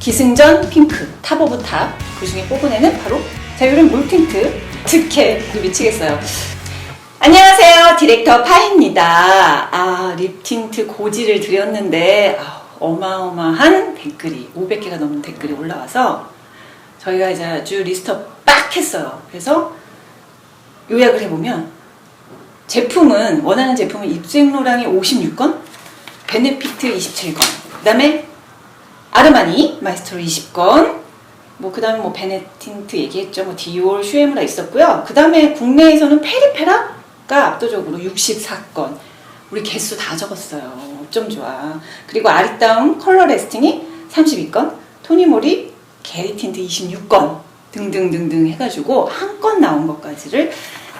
기승전 핑크, 탑 오브 탑. 그 중에 뽑은 애는 바로 자유른 물 틴트. 어떻게 미치겠어요. 안녕하세요. 디렉터 파입니다. 립 틴트 고지를 드렸는데 어마어마한 댓글이 500개가 넘는 댓글이 올라와서 저희가 이제 아주 리스트업 빡 했어요. 그래서 요약을 해보면 원하는 제품은 입생로랑이 56건, 베네피트 27건, 그 다음에 아르마니 마이스트로 20건, 그 다음에 베네틴트 얘기했죠. 디올, 슈에무라 있었고요. 그 다음에 국내에서는 페리페라가 압도적으로 64건. 우리 개수 다 적었어요. 어쩜 좋아. 그리고 아리따움 컬러 레스팅이 32건, 토니모리 게리 틴트 26건 등등등등 해가지고 한 건 나온 것까지를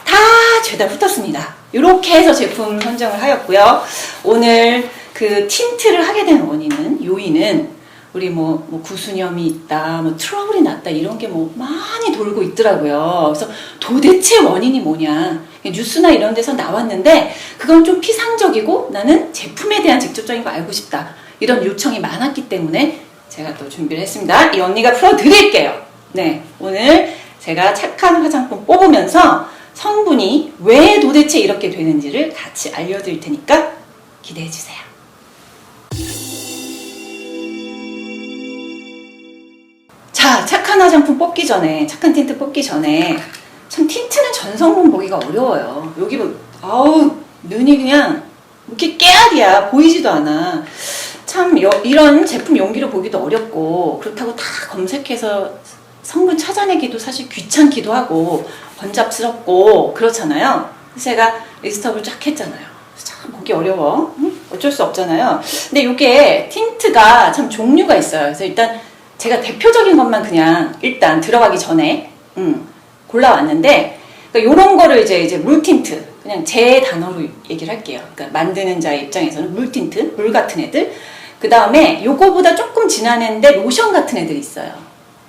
다 죄다 훑었습니다. 이렇게 해서 제품 선정을 하였고요. 오늘 그 틴트를 하게 된 요인은 우리 구수염이 있다, 트러블이 났다 이런 게 많이 돌고 있더라고요. 그래서 도대체 원인이 뭐냐, 뉴스나 이런 데서 나왔는데 그건 좀 피상적이고 나는 제품에 대한 직접적인 거 알고 싶다, 이런 요청이 많았기 때문에 제가 또 준비를 했습니다. 이 언니가 풀어드릴게요. 네, 오늘 제가 착한 화장품 뽑으면서 성분이 왜 도대체 이렇게 되는지를 같이 알려드릴 테니까 기대해주세요. 자, 착한 화장품 뽑기 전에, 착한 틴트 뽑기 전에, 참 틴트는 전성분 보기가 어려워요. 여기 눈이 그냥 이렇게 깨알이야. 보이지도 않아. 참 이런 제품 용기로 보기도 어렵고, 그렇다고 다 검색해서 성분 찾아내기도 사실 귀찮기도 하고 번잡스럽고 그렇잖아요. 그래서 제가 리스트업을 쫙 했잖아요. 참 보기 어려워. 어쩔 수 없잖아요. 근데 이게 틴트가 참 종류가 있어요. 그래서 일단 제가 대표적인 것만 그냥 일단 들어가기 전에 골라왔는데, 그러니까 이런 거를 이제 물 틴트, 그냥 제 단어로 얘기를 할게요. 그러니까 만드는 자의 입장에서는 물 틴트, 물 같은 애들. 그 다음에 요거보다 조금 진한 애인데 로션 같은 애들이 있어요.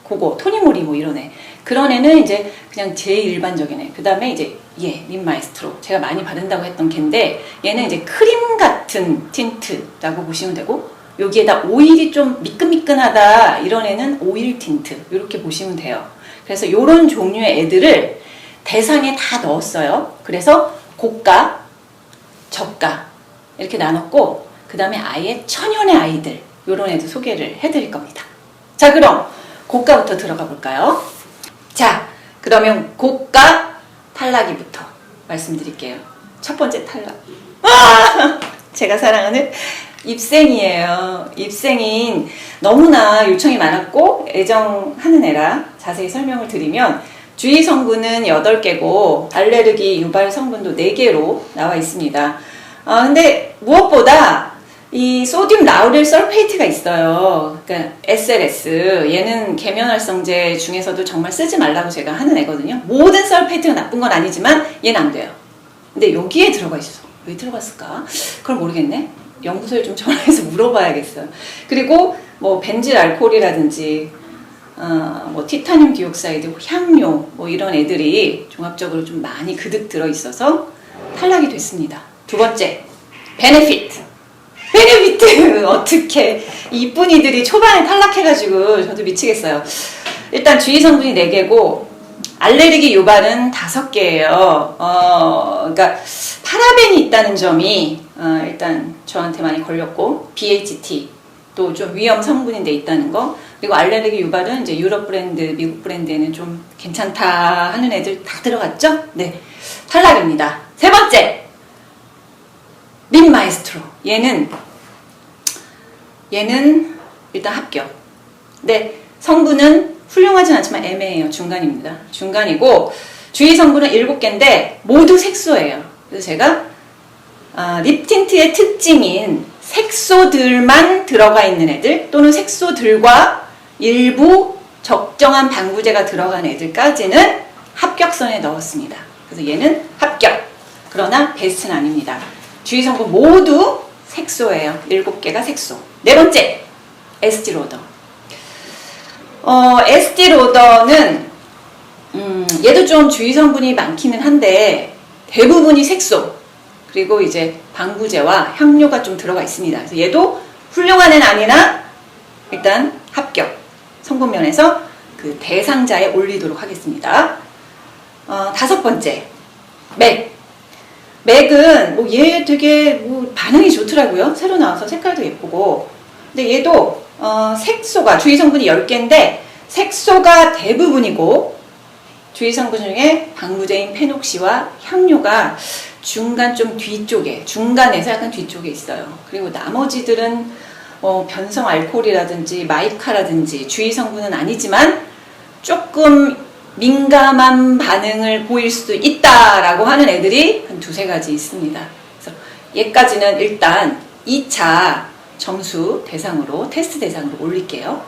그거 토니모리 이런 애, 그런 애는 이제 그냥 제일 일반적인 애. 그 다음에 이제 립 마이스트로, 제가 많이 바른다고 했던 걔인데 얘는 이제 크림 같은 틴트라고 보시면 되고, 여기에다 오일이 좀 미끈미끈하다 이런 애는 오일 틴트, 이렇게 보시면 돼요. 그래서 이런 종류의 애들을 대상에 다 넣었어요. 그래서 고가, 저가 이렇게 나눴고, 그 다음에 아예 천연의 아이들, 이런 애들 소개를 해드릴 겁니다. 자, 그럼 고가부터 들어가 볼까요? 자, 그러면 고가 탈락이부터 말씀드릴게요. 첫 번째 탈락. 제가 사랑하는 입생이에요. 입생인, 너무나 요청이 많았고 애정하는 애라 자세히 설명을 드리면, 주의 성분은 8개고 알레르기 유발 성분도 4개로 나와 있습니다. 근데 무엇보다 이 소듐 라우렐 설페이트가 있어요. 그러니까 SLS, 얘는 계면활성제 중에서도 정말 쓰지 말라고 제가 하는 애거든요. 모든 설페이트가 나쁜 건 아니지만 얘는 안 돼요. 근데 여기에 들어가 있어. 왜 들어갔을까? 그걸 모르겠네. 연구소에 좀 전화해서 물어봐야겠어요. 그리고 벤질 알코올이라든지 티타늄 디옥사이드, 향료 이런 애들이 종합적으로 좀 많이 그득 들어있어서 탈락이 됐습니다. 두 번째, 베네피트 어떻게 이쁜이들이 초반에 탈락해가지고 저도 미치겠어요. 일단 주의 성분이 4개고 알레르기 유발은 5개예요. 그러니까 파라벤이 있다는 점이 일단 저한테 많이 걸렸고, BHT 또 좀 위험 성분인데 있다는 거, 그리고 알레르기 유발은 이제 유럽 브랜드, 미국 브랜드에는 좀 괜찮다 하는 애들 다 들어갔죠? 네, 탈락입니다. 세 번째, 립 마이스트로. 얘는 일단 합격. 네, 성분은 훌륭하진 않지만 애매해요. 중간입니다. 중간이고, 주의 성분은 7개인데 모두 색소예요. 그래서 제가 립 틴트의 특징인 색소들만 들어가 있는 애들, 또는 색소들과 일부 적정한 방부제가 들어간 애들까지는 합격선에 넣었습니다. 그래서 얘는 합격. 그러나 베스트는 아닙니다. 주의 성분 모두 색소예요. 7개가 색소. 네 번째, 에스티 로더. 에스티 로더는 얘도 좀 주의 성분이 많기는 한데 대부분이 색소, 그리고 이제 방부제와 향료가 좀 들어가 있습니다. 그래서 얘도 훌륭한 애는 아니나 일단 합격. 성분면에서 그 대상자에 올리도록 하겠습니다. 다섯 번째, 맥. 맥은 뭐 얘 되게 뭐 반응이 좋더라고요. 새로 나와서 색깔도 예쁘고. 근데 얘도 색소가 주의 성분이 10개인데 색소가 대부분이고 주의 성분 중에 방부제인 페녹시와 향료가 중간 좀 뒤쪽에, 중간에서 약간 뒤쪽에 있어요. 그리고 나머지들은 변성 알코올이라든지 마이카라든지 주의 성분은 아니지만 조금 민감한 반응을 보일 수도 있다라고 하는 애들이 한 두세 가지 있습니다. 그래서 얘까지는 일단 2차 점수 대상으로, 테스트 대상으로 올릴게요.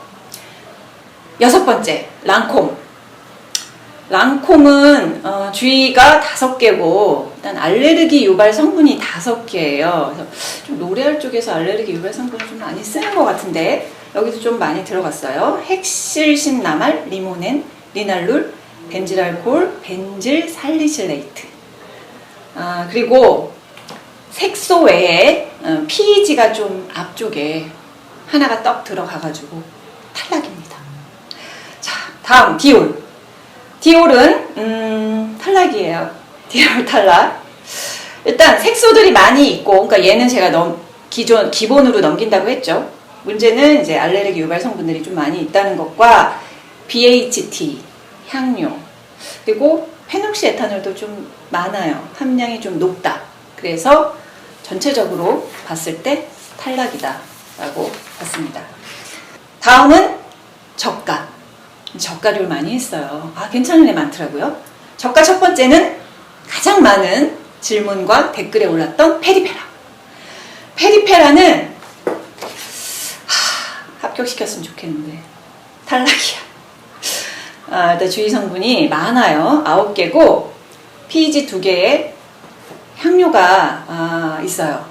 여섯 번째, 랑콤. 랑콤은 주의가 5개고 일단 알레르기 유발 성분이 5개예요. 그래서 좀 로레알 쪽에서 알레르기 유발 성분을 좀 많이 쓰는 것 같은데 여기도 좀 많이 들어갔어요. 헥실신나말, 리모넨, 리날룰, 벤질알코올, 벤질살리실레이트. 그리고 색소 외에 PEG가 좀 앞쪽에 하나가 떡 들어가가지고 탈락입니다. 자, 다음 디올. 디올은 탈락이에요. 디올 탈락. 일단 색소들이 많이 있고, 그러니까 얘는 제가 기본으로 넘긴다고 했죠. 문제는 이제 알레르기 유발 성분들이 좀 많이 있다는 것과 BHT, 향료, 그리고 페녹시 에탄올도 좀 많아요. 함량이 좀 높다. 그래서 전체적으로 봤을 때 탈락이다 라고 봤습니다. 다음은 저가. 저가를 많이 했어요. 괜찮은 애 많더라고요. 저가 첫 번째는 가장 많은 질문과 댓글에 올랐던 페리페라. 페리페라는 합격시켰으면 좋겠는데 탈락이야. 일단 주의 성분이 많아요. 9개고 PEG 2개에 향료가 있어요.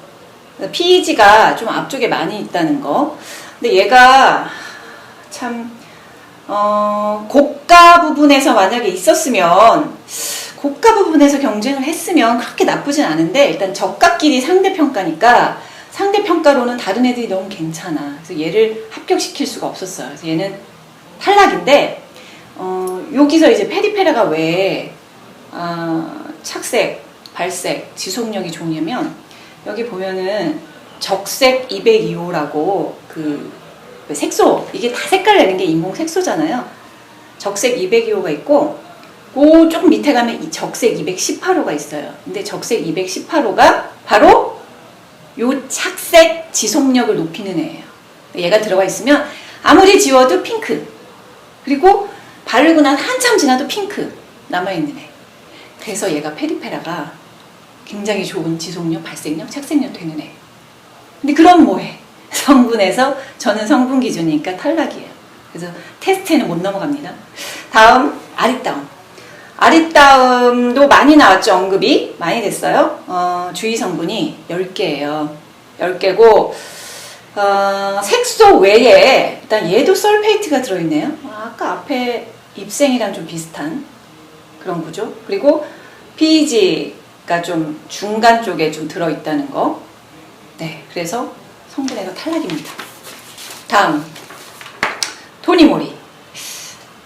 PEG가 좀 앞쪽에 많이 있다는 거. 근데 얘가 참 고가 부분에서 만약에 있었으면, 고가 부분에서 경쟁을 했으면 그렇게 나쁘진 않은데 일단 저가끼리 상대평가니까 상대평가로는 다른 애들이 너무 괜찮아. 그래서 얘를 합격시킬 수가 없었어요. 그래서 얘는 탈락인데 여기서 이제 페리페라가 왜 착색, 발색, 지속력이 좋냐면 여기 보면은 적색 202호라고 그 색소, 이게 다 색깔 내는 게 인공 색소잖아요. 적색 202호가 있고 그 조금 밑에 가면 이 적색 218호가 있어요. 근데 적색 218호가 바로 요 착색 지속력을 높이는 애예요. 얘가 들어가 있으면 아무리 지워도 핑크, 그리고 바르고 난 한참 지나도 핑크 남아있는 애. 그래서 얘가 페리페라가 굉장히 좋은 지속력, 발색력, 착색력 되는 애. 근데 그럼 뭐해? 성분에서 저는 성분 기준이니까 탈락이에요. 그래서 테스트에는 못 넘어갑니다. 다음 아리따움. 아리따움도 많이 나왔죠. 언급이 많이 됐어요. 주의 성분이 10개예요. 10개고 색소 외에 일단 얘도 설페이트가 들어있네요. 아까 앞에 입생이랑 좀 비슷한 그런 구조. 그리고 PEG가 좀 중간 쪽에 좀 들어있다는 거. 네, 그래서 성분에서 탈락입니다. 다음 토니모리.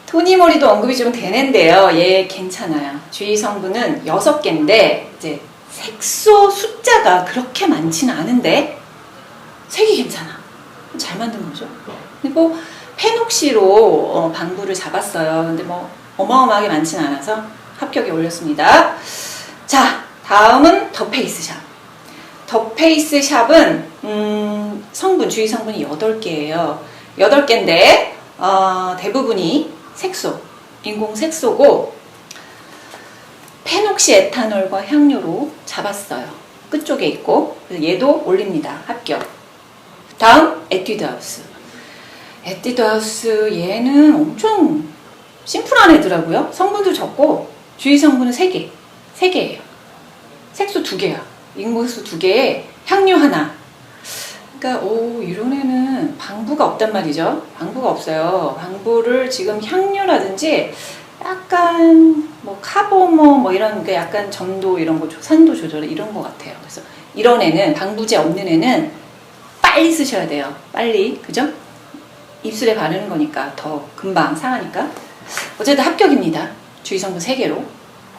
토니모리도 언급이 좀 되는데요. 얘 괜찮아요. 주의 성분은 6개인데 이제 색소 숫자가 그렇게 많지는 않은데 색이 괜찮아. 잘 만든 거죠. 그리고 페녹시로 방부를 잡았어요. 근데 뭐 어마어마하게 많지는 않아서 합격에 올렸습니다. 자, 다음은 더 페이스샵. 더 페이스샵은 성분, 주의 성분이 8개예요. 8개인데 대부분이 색소, 인공 색소고 페녹시 에탄올과 향료로 잡았어요. 끝쪽에 있고. 그래서 얘도 올립니다. 합격. 다음 에뛰드하우스. 에뛰드하우스 얘는 엄청 심플한 애더라고요. 성분도 적고 주의 성분은 3개. 3개예요. 색소 2개야. 인공 색소 2개에 향료 하나. 그러니까 이런 애는 방부가 없단 말이죠. 방부가 없어요. 방부를 지금 향료라든지 약간 뭐 카보모 뭐 이런 게 약간 점도 이런 거 산도 조절 이런 거 같아요. 그래서 이런 애는 방부제 없는 애는 빨리 쓰셔야 돼요. 빨리. 그죠? 입술에 바르는 거니까 더 금방 상하니까. 어쨌든 합격입니다. 주의성분 3개로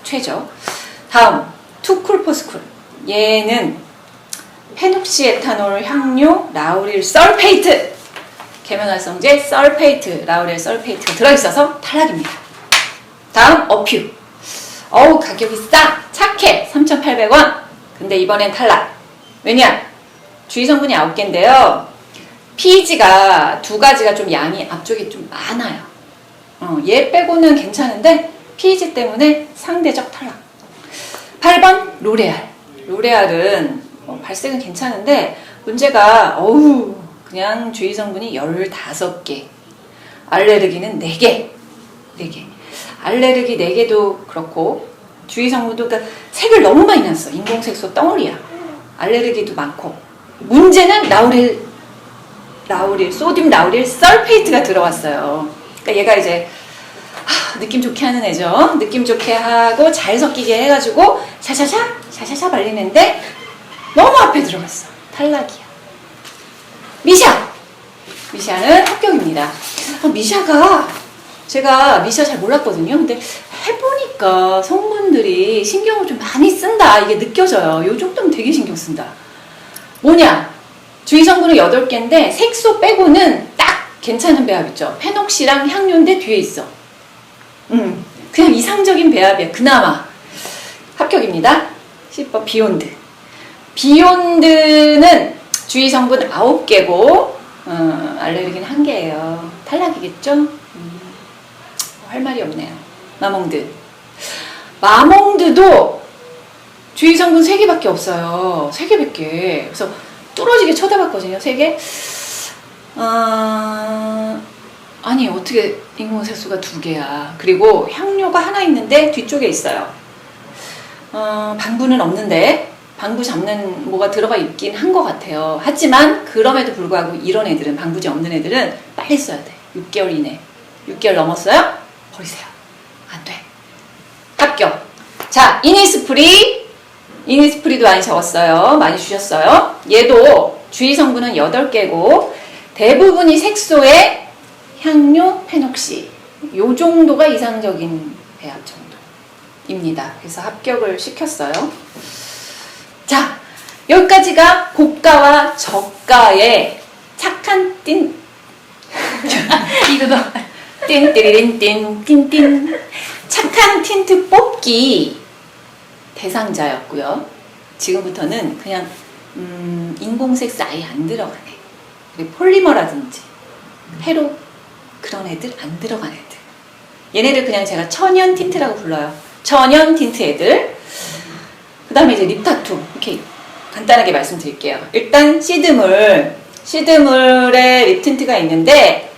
최저. 다음 투쿨포스쿨. 얘는 페녹시에탄올, 향료, 라우릴 설페이트, 계면활성제 설페이트, 라우릴 설페이트가 들어있어서 탈락입니다. 다음 어퓨. 어우 가격이 싸! 착해! 3,800원. 근데 이번엔 탈락. 왜냐? 주의성분이 9개인데요. PEG가 2가지가 좀 양이 앞쪽에 좀 많아요. 얘 빼고는 괜찮은데 PEG 때문에 상대적 탈락. 8번 로레알. 로레알은 발색은 괜찮은데 문제가 그냥 주의성분이 15개, 알레르기는 4개. 알레르기 4개도 그렇고 주의성분도 그러니까 색을 너무 많이 놨어. 인공색소 덩어리야. 알레르기도 많고. 문제는 소듐 라우릴 설페이트가 들어왔어요. 그러니까 얘가 이제 느낌 좋게 하는 애죠. 느낌 좋게 하고 잘 섞이게 해가지고 샤샤샤 발리는데 너무 앞에 들어갔어. 탈락이야. 미샤는 합격입니다. 미샤가 제가 미샤 잘 몰랐거든요. 근데 해보니까 성분들이 신경을 좀 많이 쓴다. 이게 느껴져요. 요 정도면 되게 신경 쓴다. 뭐냐? 주의성분은 8개인데 색소 빼고는 딱 괜찮은 배합 있죠. 페녹시랑 향료인데 뒤에 있어. 그냥 이상적인 배합이야. 그나마 합격입니다. 10번 비욘드. 비욘드는 주의성분 9개고 알레르기는 1개예요. 탈락이겠죠? 할 말이 없네요. 마몽드도 주의성분 3개밖에 없어요. 3개밖에. 그래서 뚫어지게 쳐다봤거든요. 3개. 아니 어떻게 인공색소가 2개야. 그리고 향료가 하나 있는데 뒤쪽에 있어요. 방부는 없는데 방부 잡는 뭐가 들어가 있긴 한 것 같아요. 하지만 그럼에도 불구하고 이런 애들은, 방부제 없는 애들은 빨리 써야 돼. 6개월 이내. 6개월 넘었어요? 버리세요. 안 돼. 합격. 자, 이니스프리도 많이 적었어요. 많이 주셨어요. 얘도 주의성분은 8개고 대부분이 색소에 향료, 페녹시. 요 정도가 이상적인 배합 정도입니다. 그래서 합격을 시켰어요. 자, 여기까지가 고가와 저가의 착한 이거도 띵띠리린띵 착한 틴트 뽑기 대상자였고요. 지금부터는 그냥 인공색소 아예 안 들어가네. 그리고 폴리머라든지 페로 그런 애들 안 들어간 애들. 얘네들 그냥 제가 천연 틴트라고 불러요. 천연 틴트 애들. 그 다음에 이제 립타투. 이렇게 간단하게 말씀드릴게요. 일단 시드물에 립 틴트가 있는데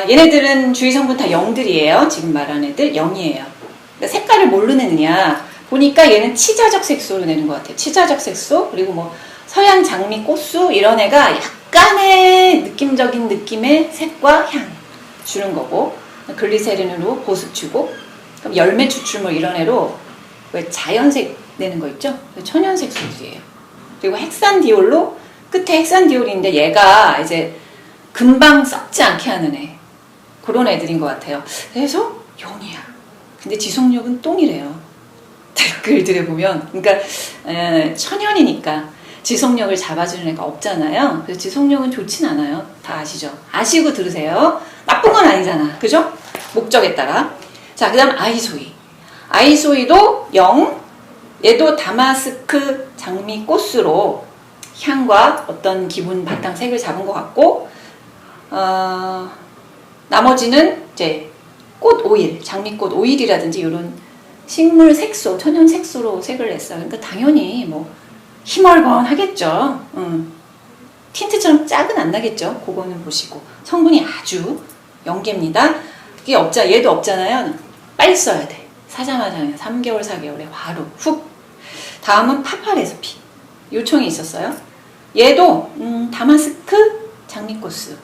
얘네들은 주의성분 다 0들이에요. 지금 말한 애들 0이에요. 그러니까 색깔을 뭘로 내느냐 보니까 얘는 치자적 색소로 내는 것 같아요. 치자적 색소. 그리고 뭐 서양 장미 꽃수 이런 애가 약간의 느낌적인 느낌의 색과 향 주는 거고, 글리세린으로 보습 주고, 그럼 열매 추출물 이런 애로 왜 자연색 내는 거 있죠? 천연 색소들이에요. 그리고 헥산디올로 끝에 헥산디올인데 얘가 이제 금방 썩지 않게 하는 애. 그런 애들인 것 같아요. 그래서 0이야. 근데 지속력은 똥이래요. 댓글들에 보면. 그러니까 천연이니까 지속력을 잡아주는 애가 없잖아요. 그래서 지속력은 좋진 않아요. 다 아시죠? 아시고 들으세요. 나쁜 건 아니잖아. 그죠? 목적에 따라. 자, 그 다음 아이소이도 0. 얘도 다마스크 장미 꽃으로 향과 어떤 기본 바탕색을 잡은 것 같고, 나머지는 이제 꽃 오일, 장미꽃 오일이라든지 이런 식물 색소, 천연 색소로 색을 냈어요. 그러니까 당연히 뭐 희멀건하겠죠. 틴트처럼 짝은 안 나겠죠. 그거는 보시고. 성분이 아주 0개입니다. 그게 얘도 없잖아요. 빨리 써야 돼. 사자마자 그냥 3개월, 4개월에 바로 훅. 다음은 파파레스피. 요청이 있었어요. 얘도 다마스크 장미꽃수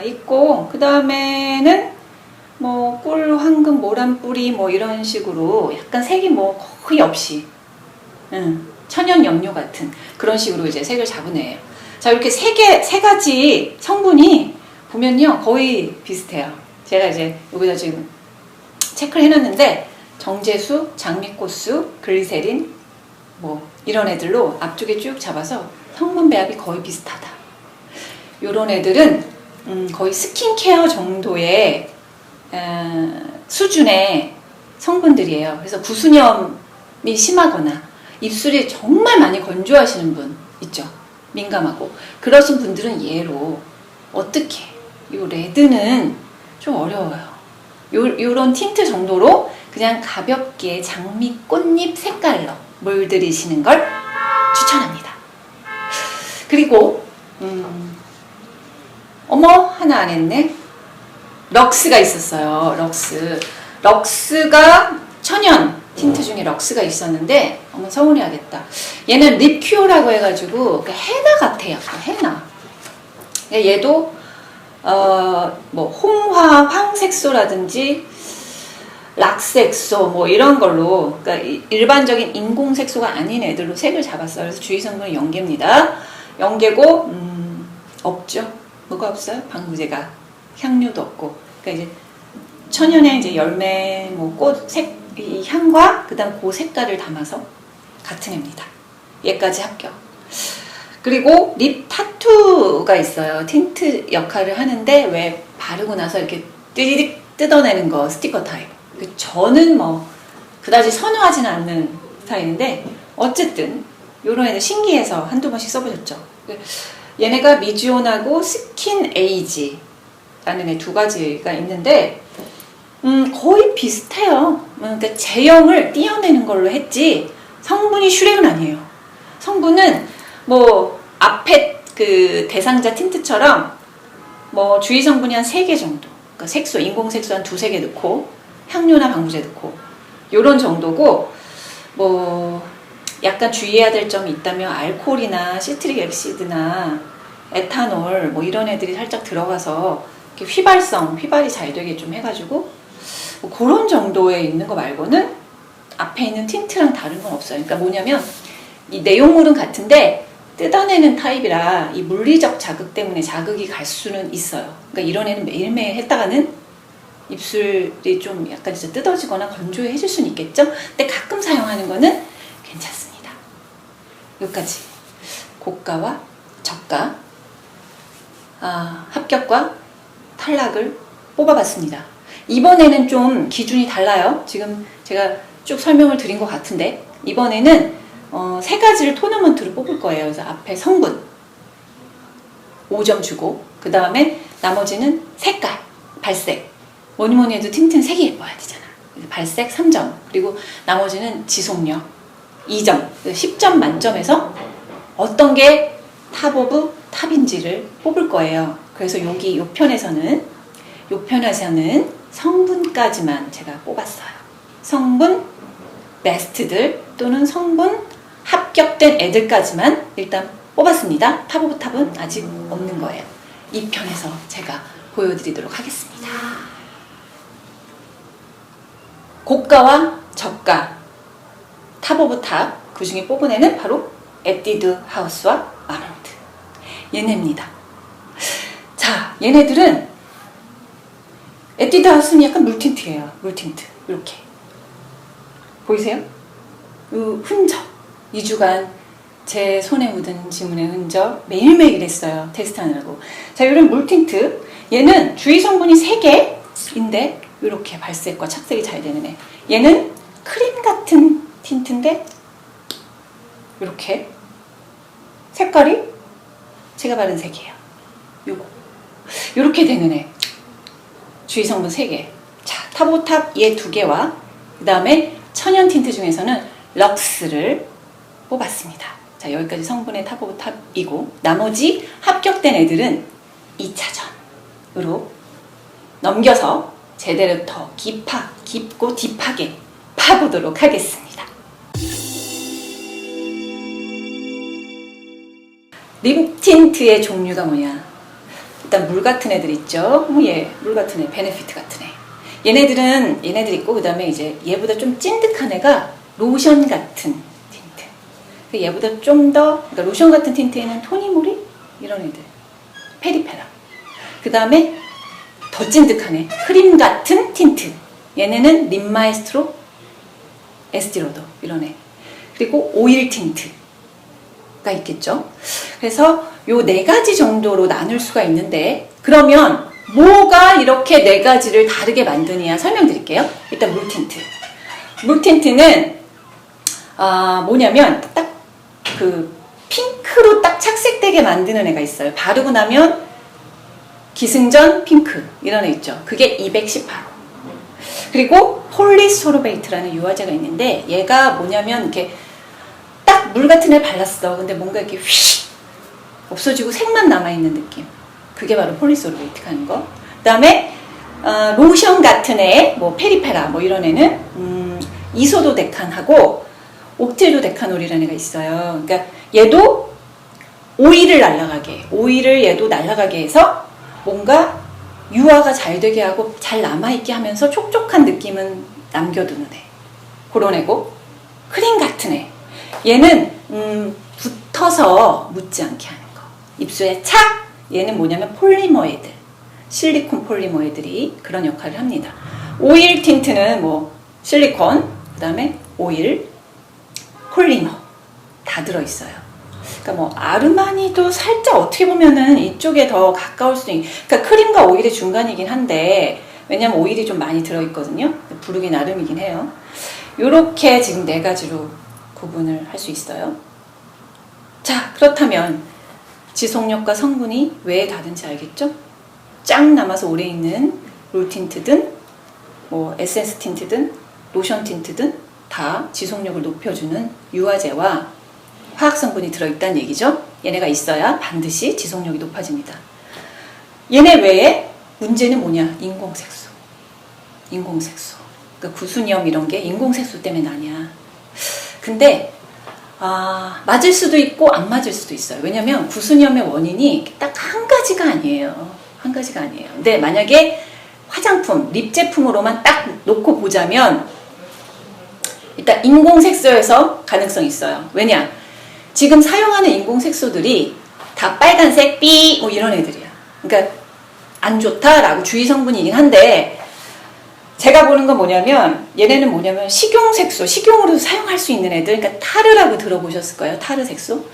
있고, 그 다음에는 뭐 꿀, 황금, 모란뿌리 뭐 이런 식으로 약간 색이 뭐 거의 없이 천연 염료 같은 그런 식으로 이제 색을 잡은 애예요. 자, 이렇게 세 가지 성분이 보면요 거의 비슷해요. 제가 이제 여기다 지금 체크를 해놨는데 정제수, 장미꽃수, 글리세린 뭐 이런 애들로 앞쪽에 쭉 잡아서 성분 배합이 거의 비슷하다. 요런 애들은 거의 스킨케어 정도의 수준의 성분들이에요. 그래서 구수염이 심하거나 입술이 정말 많이 건조하시는 분 있죠. 민감하고 그러신 분들은 얘로 어떻게 요 레드는 좀 어려워요. 요런 틴트 정도로 그냥 가볍게 장미 꽃잎 색깔로 물들이시는 걸 추천합니다. 그리고 어머 하나 안 했네. 럭스가 있었어요. 럭스가 천연 틴트 중에 럭스가 있었는데 어머 서운해하겠다. 얘는 립큐어라고 해가지고 헤나 같아요. 헤나. 얘도 뭐 홍화 황색소라든지 락색소 뭐 이런 걸로 그러니까 일반적인 인공 색소가 아닌 애들로 색을 잡았어요. 그래서 주의 성분은 연계입니다. 연계고 없죠. 뭐가 없어요? 방부제가 향료도 없고. 그러니까 이제 천연의 이제 열매 뭐 꽃 색 이 향과 그다음 그 색깔을 담아서 같은 애입니다. 얘까지 합격. 그리고 립 타투가 있어요. 틴트 역할을 하는데 왜 바르고 나서 이렇게 띠디딕 뜯어내는 거 스티커 타입. 저는 뭐 그다지 선호하지는 않는 스타일인데 어쨌든 요런 애들 신기해서 한두 번씩 써보셨죠. 얘네가 미주온하고 스킨 에이지라는 애 두 가지가 있는데 거의 비슷해요. 그러니까 제형을 띄어내는 걸로 했지 성분이 슈렉은 아니에요. 성분은 뭐 앞에 그 대상자 틴트처럼 뭐 주의 성분이 한 3개 정도. 그러니까 색소, 인공 색소 한 2-3개 넣고 향료나 방부제 넣고 요런 정도고 뭐 약간 주의해야 될 점이 있다면 알코올이나 시트릭 엑시드나 에탄올 뭐 이런 애들이 살짝 들어가서 이렇게 휘발이 잘 되게 좀 해가지고 뭐 그런 정도에 있는 거 말고는 앞에 있는 틴트랑 다른 건 없어요. 그러니까 뭐냐면 이 내용물은 같은데 뜯어내는 타입이라 이 물리적 자극 때문에 자극이 갈 수는 있어요. 그러니까 이런 애는 매일매일 했다가는 입술이 좀 약간 진짜 뜯어지거나 건조해질 수는 있겠죠. 근데 가끔 사용하는 거는 괜찮습니다. 여기까지 고가와 저가 합격과 탈락을 뽑아봤습니다. 이번에는 좀 기준이 달라요. 지금 제가 쭉 설명을 드린 것 같은데 이번에는 3가지를 토너먼트로 뽑을 거예요. 그래서 앞에 성분 5점 주고 그 다음에 나머지는 색깔, 발색 뭐니 해도 틴트는 색이 예뻐야 되잖아. 발색 3점 그리고 나머지는 지속력 2점 10점 만점에서 어떤 게 탑 오브 탑인지를 뽑을 거예요. 그래서 여기 요 편에서는 성분까지만 제가 뽑았어요. 성분 베스트들 또는 성분 합격된 애들까지만 일단 뽑았습니다. 탑 오브 탑은 아직 없는 거예요. 이 편에서 제가 보여드리도록 하겠습니다. 고가와 저가 탑 오브 탑 그 중에 뽑은 애는 바로 에뛰드 하우스와 마론드 얘네입니다. 자, 얘네들은 에뛰드 하우스는 약간 물틴트예요. 물틴트 이렇게 보이세요? 이 흔적 2주간 제 손에 묻은 지문의 흔적 매일매일 했어요. 테스트하느라고. 자, 이런 물틴트 얘는 주의 성분이 3개인데 이렇게 발색과 착색이 잘 되는 애. 얘는 크림 같은 틴트인데 이렇게 색깔이 제가 바른 색이에요. 요거 이렇게 되는 애. 주의 성분 3개. 자, 탑오탑 얘 2개와 그 다음에 천연 틴트 중에서는 럭스를 뽑았습니다. 자, 여기까지 성분의 탑 오브 탑이고 나머지 합격된 애들은 2차전으로 넘겨서 제대로 더 깊고 딥하게 파보도록 하겠습니다. 립 틴트의 종류가 뭐냐? 일단 물 같은 애들 있죠. 물 같은 애, 베네피트 같은 애. 얘네들 있고 그 다음에 이제 얘보다 좀 찐득한 애가 로션 같은 틴트. 얘보다 좀 더 그러니까 로션 같은 틴트에는 토니모리 이런 애들, 페리페라. 그 다음에 더 찐득하네. 크림 같은 틴트. 얘네는 립 마에스트로, 에스티로더 이런 애. 그리고 오일 틴트가 있겠죠. 그래서 요 4가지 정도로 나눌 수가 있는데, 그러면 뭐가 이렇게 4가지를 다르게 만드냐 설명드릴게요. 일단 물 틴트. 물 틴트는 뭐냐면 딱 그 핑크로 딱 착색되게 만드는 애가 있어요. 바르고 나면 기승전 핑크 이런 애 있죠. 그게 218호. 그리고 폴리소르베이트라는 유화제가 있는데, 얘가 뭐냐면 이렇게 딱 물 같은 애 발랐어. 근데 뭔가 이렇게 휙 없어지고 색만 남아있는 느낌. 그게 바로 폴리소르베이트가 하는 거. 그 다음에 로션 같은 애, 뭐 페리페라 뭐 이런 애는 이소도 데칸하고 옥틸도 데카놀이라는 애가 있어요. 그러니까 얘도 오일을 얘도 날아가게 해서 뭔가 유화가 잘 되게 하고 잘 남아있게 하면서 촉촉한 느낌은 남겨두는 애. 그런 애고, 크림 같은 애. 얘는 붙어서 묻지 않게 하는 거. 입술에 착! 얘는 뭐냐면 폴리머애들, 실리콘 폴리머애들이 그런 역할을 합니다. 오일 틴트는 뭐 실리콘, 그 다음에 오일, 폴리머 다 들어있어요. 그러니까 뭐 아르마니도 살짝 어떻게 보면은 이쪽에 더 가까울 수도 그러니까 크림과 오일의 중간이긴 한데, 왜냐면 오일이 좀 많이 들어있거든요. 부르기 나름이긴 해요. 요렇게 지금 4가지로 구분을 할 수 있어요. 자, 그렇다면 지속력과 성분이 왜 다른지 알겠죠? 쫙 남아서 오래 있는 롤 틴트든 뭐 에센스 틴트든 로션 틴트든 다 지속력을 높여주는 유화제와 화학성분이 들어있다는 얘기죠. 얘네가 있어야 반드시 지속력이 높아집니다. 얘네 외에 문제는 뭐냐? 인공색소. 그러니까 구순염 이런 게 인공색소 때문에 나냐. 근데 맞을 수도 있고 안 맞을 수도 있어요. 왜냐면 구순염의 원인이 딱 한 가지가 아니에요. 근데 만약에 화장품, 립 제품으로만 딱 놓고 보자면 일단 인공색소에서 가능성이 있어요. 왜냐? 지금 사용하는 인공색소들이 다 빨간색 삐 뭐 이런 애들이야. 그러니까 안 좋다라고 주의 성분이긴 한데, 제가 보는 건 뭐냐면 얘네는 뭐냐면 식용색소, 식용으로도 사용할 수 있는 애들, 그러니까 타르라고 들어보셨을 거예요. 타르 색소.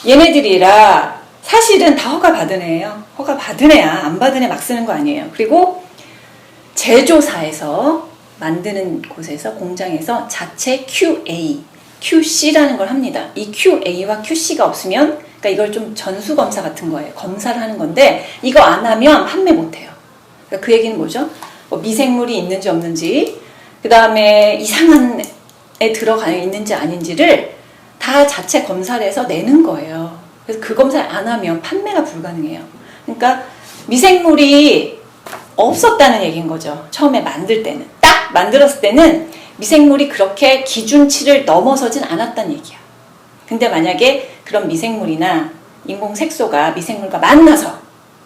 얘네들이라 사실은 다 허가 받은 애예요. 허가 받은 애야. 안 받은 애 막 쓰는 거 아니에요. 그리고 제조사에서 만드는 곳에서, 공장에서 자체 QA, QC라는 걸 합니다. 이 QA와 QC가 없으면, 그러니까 이걸 좀 전수검사 같은 거예요. 검사를 하는 건데, 이거 안 하면 판매 못 해요. 그러니까 그 얘기는 뭐죠? 뭐 미생물이 있는지 없는지, 그 다음에 이상한 애 들어가 있는지 아닌지를 다 자체 검사를 해서 내는 거예요. 그래서 그 검사를 안 하면 판매가 불가능해요. 그러니까 미생물이 없었다는 얘기인 거죠. 처음에 만들 때는. 딱 만들었을 때는 미생물이 그렇게 기준치를 넘어서진 않았다는 얘기야. 근데 만약에 그런 미생물이나 인공색소가 미생물과 만나서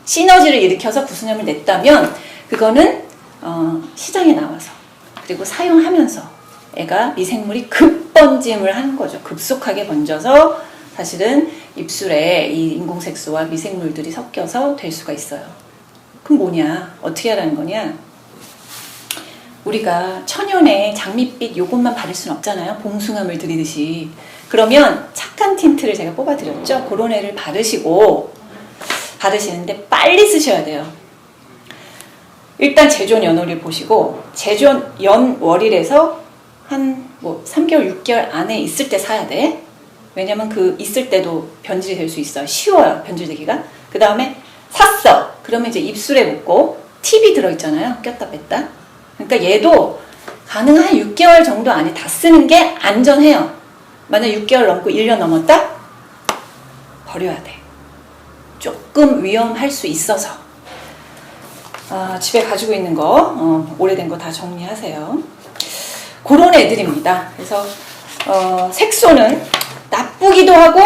시너지를 일으켜서 구순염을 냈다면, 그거는 시장에 나와서, 그리고 사용하면서 애가 미생물이 급번짐을 하는 거죠. 급속하게 번져서 사실은 입술에 이 인공색소와 미생물들이 섞여서 될 수가 있어요. 그럼 뭐냐? 어떻게 하라는 거냐? 우리가 천연에 장밋빛 요것만 바를 수는 없잖아요. 봉숭아물 들이듯이. 그러면 착한 틴트를 제가 뽑아드렸죠. 그런 애를 바르시는데 빨리 쓰셔야 돼요. 일단 제존 연월일 보시고, 제존 연월일에서 한 뭐 3개월, 6개월 안에 있을 때 사야 돼. 왜냐면 그 있을 때도 변질이 될 수 있어요. 쉬워요, 변질되기가. 그 다음에 샀어. 그러면 이제 입술에 묻고 팁이 들어있잖아요. 꼈다 뺐다. 그러니까 얘도 가능한 한 6개월 정도 안에 다 쓰는 게 안전해요. 만약 6개월 넘고 1년 넘었다? 버려야 돼. 조금 위험할 수 있어서. 집에 가지고 있는 거, 오래된 거 다 정리하세요. 그런 애들입니다. 그래서 색소는 나쁘기도 하고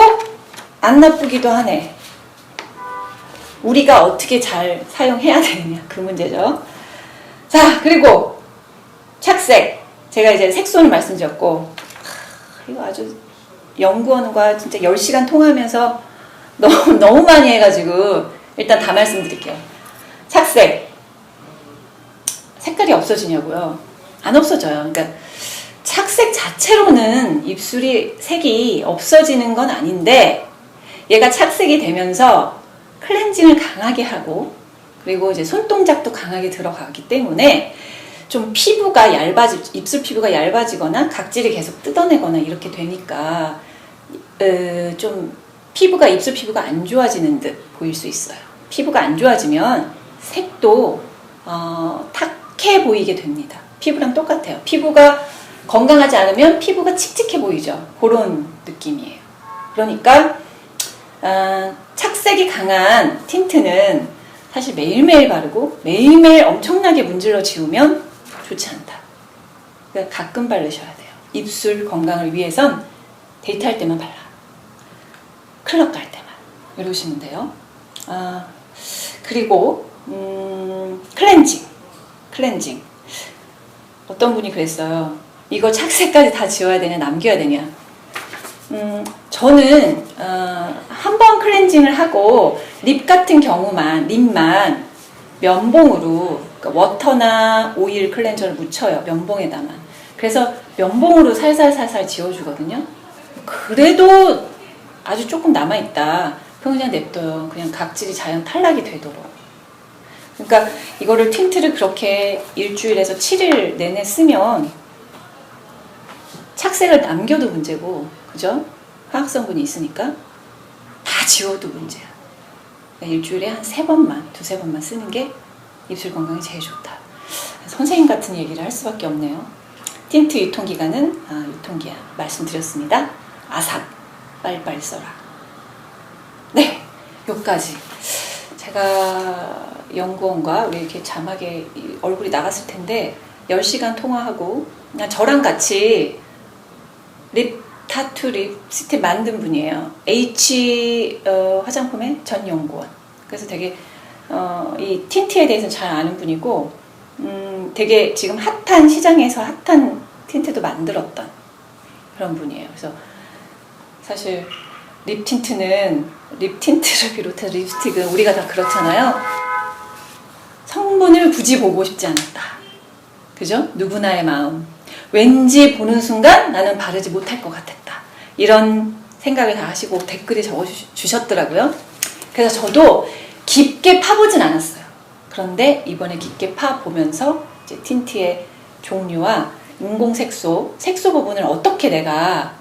안 나쁘기도 하네. 우리가 어떻게 잘 사용해야 되느냐, 그 문제죠. 자, 그리고 착색. 제가 이제 색소는 말씀드렸고, 이거 아주 연구원과 진짜 10시간 통화하면서 너무 많이 해가지고 일단 다 말씀드릴게요. 착색. 색깔이 없어지냐고요? 안 없어져요. 그러니까 착색 자체로는 입술이 색이 없어지는 건 아닌데 얘가 착색이 되면서 클렌징을 강하게 하고 그리고 이제 손동작도 강하게 들어가기 때문에 좀 피부가 입술 피부가 얇아지거나 각질이 계속 뜯어내거나 이렇게 되니까 좀 입술 피부가 안 좋아지는 듯 보일 수 있어요. 피부가 안 좋아지면 색도 탁해 보이게 됩니다. 피부랑 똑같아요. 피부가 건강하지 않으면 피부가 칙칙해 보이죠. 그런 느낌이에요. 그러니까 착색이 강한 틴트는 사실 매일매일 바르고 매일매일 엄청나게 문질러 지우면 좋지 않다. 그러니까 가끔 바르셔야 돼요. 입술 건강을 위해선 데이트할 때만 발라. 클럽 갈 때만 이러시면 돼요. 그리고 클렌징. 어떤 분이 그랬어요. 이거 착색까지 다 지워야 되냐 남겨야 되냐. 저는 한 번 클렌징을 하고 립 같은 경우만 립만 면봉으로 그러니까 워터나 오일 클렌저를 묻혀요. 면봉에다만. 그래서 면봉으로 살살살살 지워주거든요. 그래도 아주 조금 남아있다. 그럼 그냥 냅둬요. 그냥 각질이 자연 탈락이 되도록. 그러니까 이거를 틴트를 그렇게 일주일에서 7일 내내 쓰면 착색을 남겨도 문제고, 그죠? 화학성분이 있으니까 다 지워도 문제야. 그러니까 일주일에 한 3번만, 2-3번만 쓰는 게 입술 건강에 제일 좋다. 선생님 같은 얘기를 할 수밖에 없네요. 틴트 유통기간은 유통기한 말씀드렸습니다. 아삭 빨리빨리 써라. 네, 여기까지. 제가 연구원과 왜 이렇게 자막에 얼굴이 나갔을 텐데 10시간 통화하고 그냥 저랑 같이 타투 립스틱 만든 분이에요. H 화장품의 전 연구원. 그래서 되게 이 틴트에 대해서 잘 아는 분이고 되게 지금 핫한 시장에서 핫한 틴트도 만들었던 그런 분이에요. 그래서 사실 립 틴트를 비롯해서 립스틱은 우리가 다 그렇잖아요. 성분을 굳이 보고 싶지 않았다. 그죠? 누구나의 마음. 왠지 보는 순간 나는 바르지 못할 것 같았다. 이런 생각을 다 하시고 댓글에 적어주셨더라고요. 그래서 저도 깊게 파보진 않았어요. 그런데 이번에 깊게 파보면서 이제 틴트의 종류와 인공색소, 색소 부분을 어떻게 내가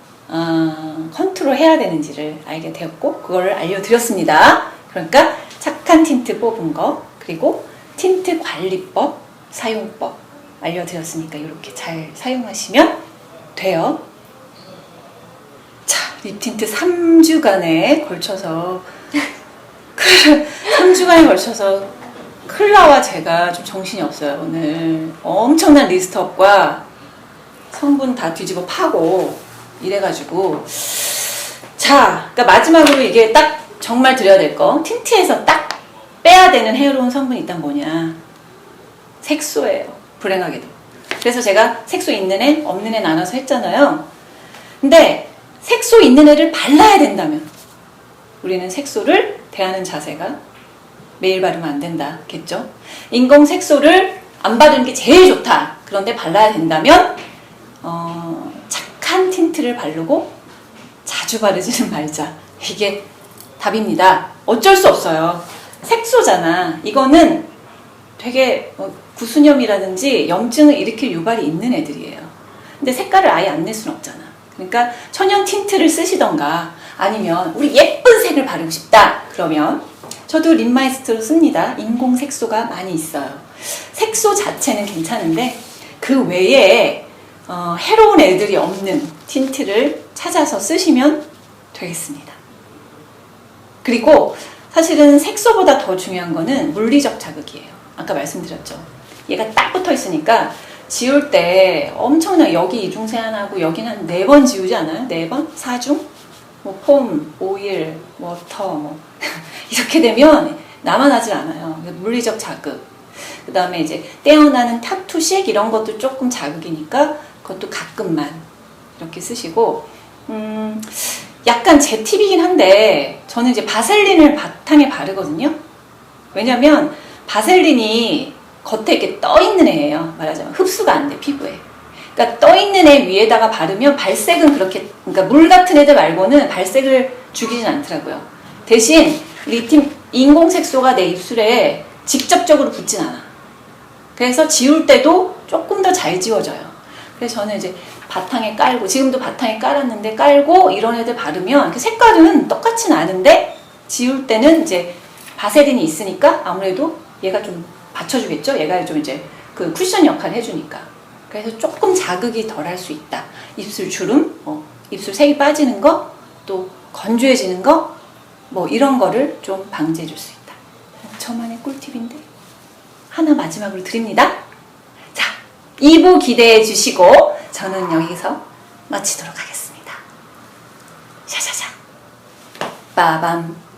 컨트롤 해야 되는지를 알게 되었고 그거를 알려드렸습니다. 그러니까 착한 틴트 뽑은 거 그리고 틴트 관리법, 사용법 알려드렸으니까 이렇게 잘 사용하시면 돼요. 자, 립 틴트 3주간에 걸쳐서 3주간에 걸쳐서 클라와 제가 좀 정신이 없어요. 오늘 엄청난 리스트업과 성분 다 뒤집어 파고 이래가지고 자, 그러니까 마지막으로 이게 딱 정말 드려야 될 거 틴트에서 딱 빼야 되는 해로운 성분이 있단 뭐냐 색소예요. 불행하게도. 그래서 제가 색소 있는 애 없는 애 나눠서 했잖아요. 근데 색소 있는 애를 발라야 된다면 우리는 색소를 대하는 자세가 매일 바르면 안 된다겠죠. 인공 색소를 안 바르는 게 제일 좋다. 그런데 발라야 된다면 착한 틴트를 바르고 자주 바르지는 말자. 이게 답입니다. 어쩔 수 없어요. 색소잖아. 이거는 되게 구수염이라든지 염증을 일으킬 유발이 있는 애들이에요. 근데 색깔을 아예 안 낼 수는 없잖아. 그러니까 천연 틴트를 쓰시던가 아니면 우리 예쁜 색을 바르고 싶다. 그러면 저도 립마이스트로 씁니다. 인공 색소가 많이 있어요. 색소 자체는 괜찮은데 그 외에 해로운 애들이 없는 틴트를 찾아서 쓰시면 되겠습니다. 그리고 사실은 색소보다 더 중요한 거는 물리적 자극이에요. 아까 말씀드렸죠. 얘가 딱 붙어 있으니까 지울 때 엄청나게 여기 이중세안하고 여기는 한 4번 지우지 않아요? 4번? 4중? 뭐 폼, 오일, 워터 이렇게 되면 남아나질 않아요. 물리적 자극. 그 다음에 이제 떼어나는 타투식 이런 것도 조금 자극이니까 그것도 가끔만 이렇게 쓰시고 약간 제 팁이긴 한데 저는 이제 바셀린을 바탕에 바르거든요. 왜냐면 바셀린이 겉에 이렇게 떠있는 애예요. 말하자면 흡수가 안 돼, 피부에. 그러니까 떠있는 애 위에다가 바르면 발색은 그렇게, 그러니까 물 같은 애들 말고는 발색을 죽이진 않더라고요. 대신 인공색소가 내 입술에 직접적으로 붙진 않아. 그래서 지울 때도 조금 더 잘 지워져요. 그래서 저는 이제 바탕에 깔고, 지금도 바탕에 깔았는데 깔고 이런 애들 바르면 색깔은 똑같진 않은데 지울 때는 이제 바세린이 있으니까 아무래도 얘가 좀 받쳐주겠죠. 얘가 좀 이제 그 쿠션 역할을 해주니까. 그래서 조금 자극이 덜 할 수 있다. 입술 주름, 입술 색이 빠지는 거, 또 건조해지는 거, 뭐 이런 거를 좀 방지해 줄 수 있다. 저만의 꿀팁인데 하나 마지막으로 드립니다. 자, 2부 기대해 주시고 저는 여기서 마치도록 하겠습니다. 샤샤샤 빠밤.